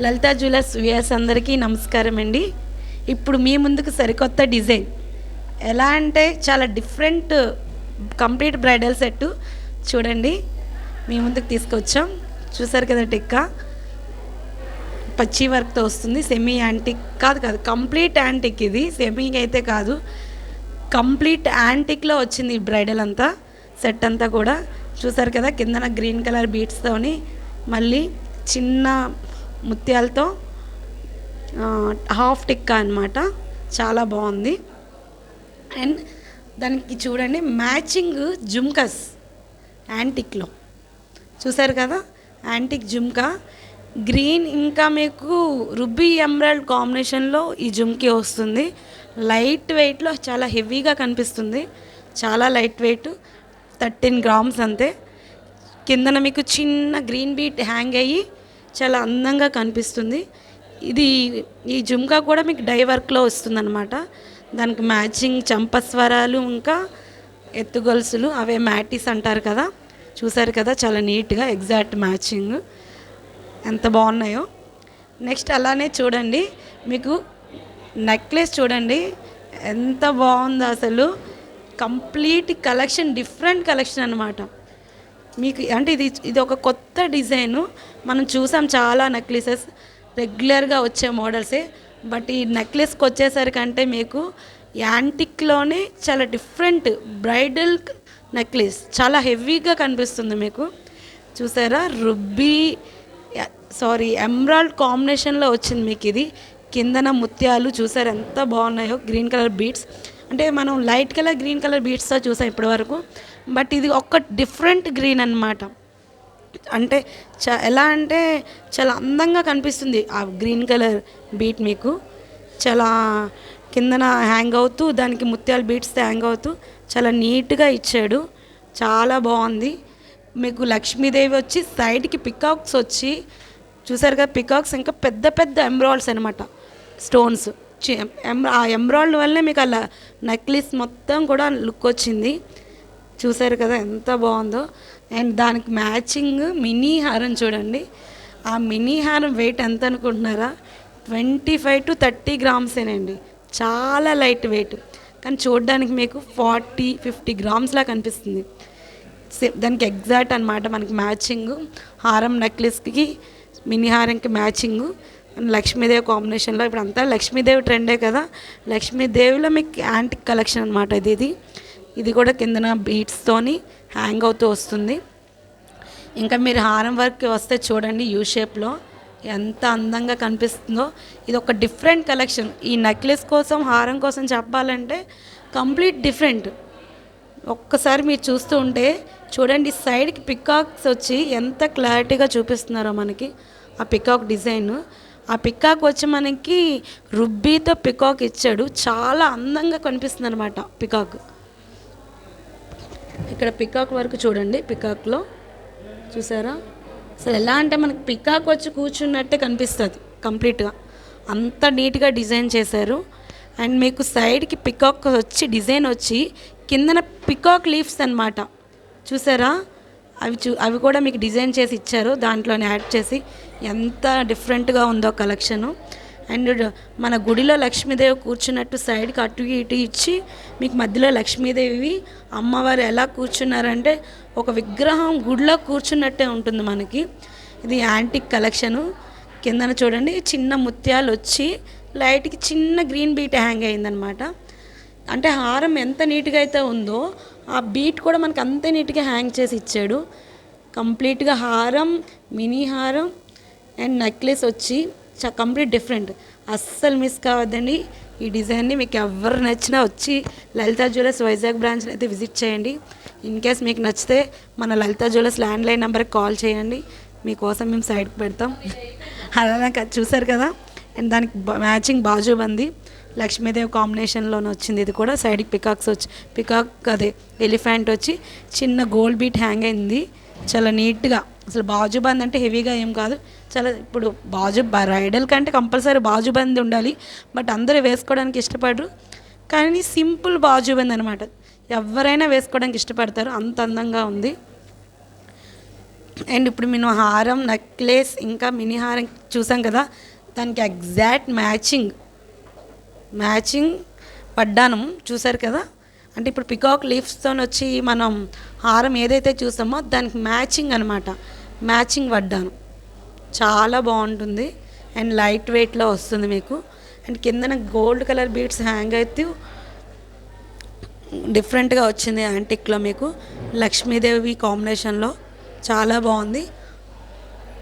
Lalitha jewellers viewers అందరికీ నమస్కారం అండి. ఇప్పుడు మీ ముందుకు సరికొత్త డిజైన్, ఎలా అంటే చాలా డిఫరెంట్ కంప్లీట్ బ్రైడల్ సెట్ చూడండి మీ ముందుకు తీసుకొచ్చాం. చూసారు కదా, టిక్కా పచ్చి వర్క్తో వస్తుంది. సెమీ యాంటిక్ కాదు కంప్లీట్ యాంటిక్. ఇది సెమీకి అయితే కాదు, కంప్లీట్ యాంటిక్లో వచ్చింది ఈ బ్రైడల్ అంతా. సెట్ అంతా కూడా చూసారు కదా, కిందన గ్రీన్ కలర్ బీట్స్తోని మళ్ళీ చిన్న ముత్యాలతో హాఫ్ టిక్కా అనమాట. చాలా బాగుంది. అండ్ దానికి చూడండి మ్యాచింగ్ జుమ్కాస్ యాంటిక్లో చూసారు కదా, యాంటిక్ జుమ్కా గ్రీన్, ఇంకా మీకు రుబీ ఎమరాల్డ్ కాంబినేషన్లో ఈ జుమ్కీ వస్తుంది. లైట్ వెయిట్లో చాలా హెవీగా కనిపిస్తుంది, చాలా లైట్ వెయిట్, 13 గ్రామ్స్ అంతే. కిందన మీకు చిన్న గ్రీన్ బీట్ హ్యాంగ్ అయ్యి చాలా అందంగా కనిపిస్తుంది. ఇది ఈ జుమ్కా కూడా మీకు డై వర్క్లో వస్తుందన్నమాట. దానికి మ్యాచింగ్ చంపస్వరాలు, ఇంకా ఎత్తుగొలుసులు, అవే మ్యాటీస్ అంటారు కదా. చూసారు కదా, చాలా నీట్గా ఎగ్జాక్ట్ మ్యాచింగ్, ఎంత బాగున్నాయో. నెక్స్ట్ అలానే చూడండి, మీకు నెక్లెస్ చూడండి ఎంత బాగుందో అసలు. కంప్లీట్ కలెక్షన్, డిఫరెంట్ కలెక్షన్ అనమాట. మీకు అంటే ఇది ఒక కొత్త డిజైను. మనం చూసాం చాలా నెక్లెసెస్ రెగ్యులర్గా వచ్చే మోడల్సే, బట్ ఈ నెక్లెస్కి వచ్చేసరికంటే మీకు యాంటిక్లోనే చాలా డిఫరెంట్ బ్రైడల్ నెక్లెస్, చాలా హెవీగా కనిపిస్తుంది మీకు. చూసారా, ఎమరాల్డ్ కాంబినేషన్లో వచ్చింది మీకు ఇది. కిందన ముత్యాలు చూసారు ఎంత బాగున్నాయో, గ్రీన్ కలర్ బీడ్స్. అంటే మనం లైట్ కలర్ గ్రీన్ కలర్ బీడ్స్తో చూసాం ఇప్పటివరకు, బట్ ఇది ఒక డిఫరెంట్ గ్రీన్ అనమాట. అంటే ఎలా అంటే చాలా అందంగా కనిపిస్తుంది ఆ గ్రీన్ కలర్ బీట్ మీకు. చాలా కిందన హ్యాంగ్ అవుతూ, దానికి ముత్యాల బీట్స్తో హ్యాంగ్ అవుతూ చాలా నీట్గా ఇచ్చాడు, చాలా బాగుంది. మీకు లక్ష్మీదేవి వచ్చి సైడ్కి పికాక్స్ వచ్చి చూసారు కదా, పికాక్స్ ఇంకా పెద్ద పెద్ద ఎమరాల్డ్స్ అనమాట, స్టోన్స్. ఆ ఎమరాల్డ్ వల్లే మీకు అలా నెక్లెస్ మొత్తం కూడా లుక్ వచ్చింది. చూసారు కదా ఎంత బాగుందో. అండ్ దానికి మ్యాచింగ్ మినీ హారం చూడండి. ఆ మినీ హారం వెయిట్ ఎంత అనుకుంటున్నారా? 25 to 30 గ్రామ్సేనండి. చాలా లైట్ వెయిట్, కానీ చూడడానికి మీకు 40-50 గ్రామ్స్లా కనిపిస్తుంది. దానికి ఎగ్జాక్ట్ అనమాట మనకి మ్యాచింగ్. హారం నెక్లెస్కి మినీ హారంకి మ్యాచింగు. లక్ష్మీదేవి కాంబినేషన్లో, ఇప్పుడు అంతా లక్ష్మీదేవి ట్రెండే కదా, లక్ష్మీదేవిలో మీకు యాంటిక్ కలెక్షన్ అనమాట ఇది కూడా కిందన బీట్స్తోని హ్యాంగ్ అవుతూ వస్తుంది. ఇంకా మీరు హారం వర్క్కి వస్తే చూడండి, యూ షేప్లో ఎంత అందంగా కనిపిస్తుందో. ఇది ఒక డిఫరెంట్ కలెక్షన్. ఈ నెక్లెస్ కోసం, హారం కోసం చెప్పాలంటే కంప్లీట్ డిఫరెంట్. ఒక్కసారి మీరు చూస్తూ ఉంటే చూడండి, సైడ్కి పికాక్స్ వచ్చి ఎంత క్లారిటీగా చూపిస్తున్నారో మనకి ఆ పికాక్ డిజైన్. ఆ పికాక్ వచ్చి మనకి రుబ్బీతో పికాక్ ఇచ్చాడు, చాలా అందంగా కనిపిస్తుంది అనమాట పికాక్. ఇక్కడ పికాక్ వరకు చూడండి, పికాక్లో చూసారా అసలు ఎలా అంటే మనకి పికాక్ వచ్చి కూర్చున్నట్టే కనిపిస్తుంది కంప్లీట్గా, అంత నీట్గా డిజైన్ చేశారు. అండ్ మీకు సైడ్కి పికాక్ వచ్చి డిజైన్ వచ్చి కిందన పికాక్ లీవ్స్ అనమాట, చూసారా, అవి కూడా మీకు డిజైన్ చేసి ఇచ్చారు, దాంట్లోనే యాడ్ చేసి. ఎంత డిఫరెంట్గా ఉందో కలెక్షను. అండ్ మన గుడిలో లక్ష్మీదేవి కూర్చున్నట్టు సైడ్కి అటు ఇటు ఇచ్చి మీకు మధ్యలో లక్ష్మీదేవి అమ్మవారు ఎలా కూర్చున్నారంటే ఒక విగ్రహం గుడిలో కూర్చున్నట్టే ఉంటుంది మనకి. ఇది యాంటిక్ కలెక్షను. కిందన చూడండి చిన్న ముత్యాలు వచ్చి లైట్కి చిన్న గ్రీన్ బీట్ హ్యాంగ్ అయిందనమాట. అంటే హారం ఎంత నీట్గా అయితే ఉందో ఆ బీట్ కూడా మనకు అంతే నీట్గా హ్యాంగ్ చేసి ఇచ్చాడు. కంప్లీట్గా హారం, మినీ హారం అండ్ నెక్లెస్ వచ్చి కంప్లీట్ డిఫరెంట్. అస్సలు మిస్ కావద్దండి ఈ డిజైన్ని. మీకు ఎవరు నచ్చినా వచ్చి లలితా జ్యువెలర్స్ వైజాగ్ బ్రాంచ్ని అయితే విజిట్ చేయండి. ఇన్ కేస్ మీకు నచ్చితే మన లలితా జ్యువెలర్స్ ల్యాండ్లైన్ నెంబర్కి కాల్ చేయండి, మీకోసం మేము సైడ్కి పెడతాం. అలానే చూసారు కదా, అండ్ దానికి మ్యాచింగ్ బాజుబంది లక్ష్మీదేవి కాంబినేషన్లోనే వచ్చింది. ఇది కూడా సైడ్కి పికాక్స్ వచ్చి అదే ఎలిఫెంట్ వచ్చి చిన్న గోల్డ్ బీట్ హ్యాంగ్ అయింది, చాలా నీట్గా. అసలు బాజుబంద్ అంటే హెవీగా ఏం కాదు, చాలా ఇప్పుడు బ్రైడల్ కంటే కంపల్సరీ బాజుబంద్ ఉండాలి, బట్ అందరూ వేసుకోవడానికి ఇష్టపడరు. కానీ సింపుల్ బాజుబంద్ అనమాట, ఎవరైనా వేసుకోవడానికి ఇష్టపడతారు, అంత అందంగా ఉంది. అండ్ ఇప్పుడు మేము హారం, నెక్లెస్, ఇంకా మినీ హారం చూసాం కదా, దానికి ఎగ్జాక్ట్ మ్యాచింగ్ వడ్డానం చూసారు కదా. అంటే ఇప్పుడు పికాక్ లీఫ్స్తో వచ్చి మనం హారం ఏదైతే చూసామో దానికి మ్యాచింగ్ అనమాట, మ్యాచింగ్ వడ్డానం. చాలా బాగుంటుంది అండ్ లైట్ వెయిట్లో వస్తుంది మీకు. అండ్ కిందన గోల్డ్ కలర్ బీడ్స్ హ్యాంగ్ అయితే డిఫరెంట్గా వచ్చింది యాంటిక్లో మీకు, లక్ష్మీదేవి కాంబినేషన్లో చాలా బాగుంది.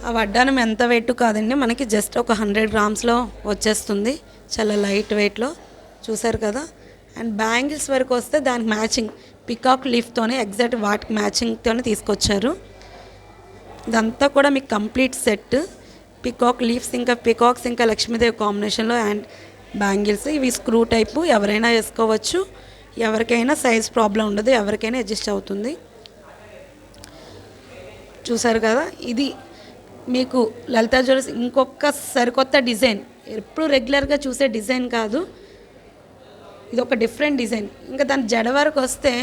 ఆ వడ్డానం ఎంత వెయిట్ కాదండి, మనకి జస్ట్ ఒక 100 గ్రామ్స్లో వచ్చేస్తుంది, చాలా లైట్ వెయిట్లో చూసారు కదా. అండ్ బ్యాంగిల్స్ వరకు వస్తే దానికి మ్యాచింగ్ పికాక్ లీఫ్తోనే ఎగ్జాక్ట్ వాటికి మ్యాచింగ్తోనే తీసుకొచ్చారు. ఇదంతా కూడా మీకు కంప్లీట్ సెట్, పికాక్ లీఫ్స్ ఇంకా లక్ష్మీదేవి కాంబినేషన్లో అండ్ బ్యాంగిల్స్. ఇవి స్క్రూ టైపు, ఎవరైనా వేసుకోవచ్చు, ఎవరికైనా సైజ్ ప్రాబ్లం ఉండదు, ఎవరికైనా అడ్జస్ట్ అవుతుంది. చూసారు కదా, ఇది మీకు లలితా జ్యువెలర్స్ ఇంకొక సరికొత్త డిజైన్, ఎప్పుడు రెగ్యులర్గా చూసే డిజైన్ కాదు, ఇది ఒక డిఫరెంట్ డిజైన్. ఇంకా దాని జడ వరకు వస్తే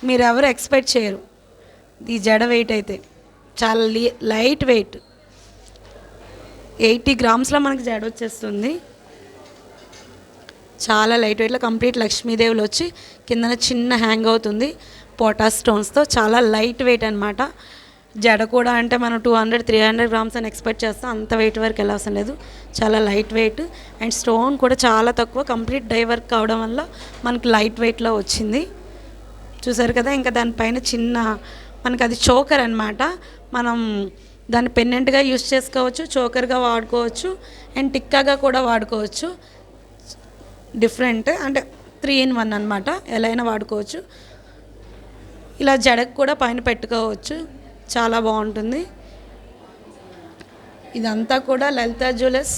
మీరు ఎవరు ఎక్స్పెక్ట్ చేయరు. ఈ జడ వెయిట్ అయితే చాలా లైట్ వెయిట్, 80 గ్రామ్స్లో మనకి జడ వచ్చేస్తుంది. చాలా లైట్ వెయిట్లో కంప్లీట్ లక్ష్మీదేవులు వచ్చి కిందన చిన్న హ్యాంగ్ అవుతుంది పోటా స్టోన్స్తో, చాలా లైట్ వెయిట్ అనమాట. జడ కూడా అంటే మనం 200-300 గ్రామ్స్ అని ఎక్స్పెక్ట్ చేస్తాం, అంత వెయిట్ వరకు వెళ్ళవసరం లేదు, చాలా లైట్ వెయిట్. అండ్ స్టోన్ కూడా చాలా తక్కువ, కంప్లీట్ డై వర్క్ అవడం వల్ల మనకి లైట్ వెయిట్లో వచ్చింది. చూసారు కదా. ఇంకా దానిపైన చిన్న మనకి అది చోకర్ అనమాట, మనం దాన్ని పెన్నెంట్గా యూస్ చేసుకోవచ్చు, చోకర్గా వాడుకోవచ్చు, అండ్ టిక్కాగా కూడా వాడుకోవచ్చు. డిఫరెంట్ అంటే 3-in-1 అనమాట, ఎలా అయినా వాడుకోవచ్చు. ఇలా జడకు కూడా పైన పెట్టుకోవచ్చు, చాలా బాగుంటుంది. ఇదంతా కూడా లలితా జ్యువెలర్స్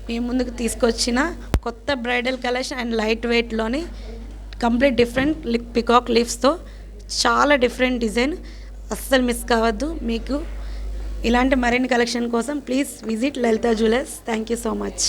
మీ ముందుకు తీసుకొచ్చిన కొత్త బ్రైడల్ కలెక్షన్ అండ్ లైట్ వెయిట్లోని కంప్లీట్ డిఫరెంట్ పికాక్ లీఫ్స్తో చాలా డిఫరెంట్ డిజైన్, అస్సలు మిస్ కావద్దు. మీకు ఇలాంటి మరిన్ని కలెక్షన్ కోసం please visit Lalitha jewellers. Thank you so much.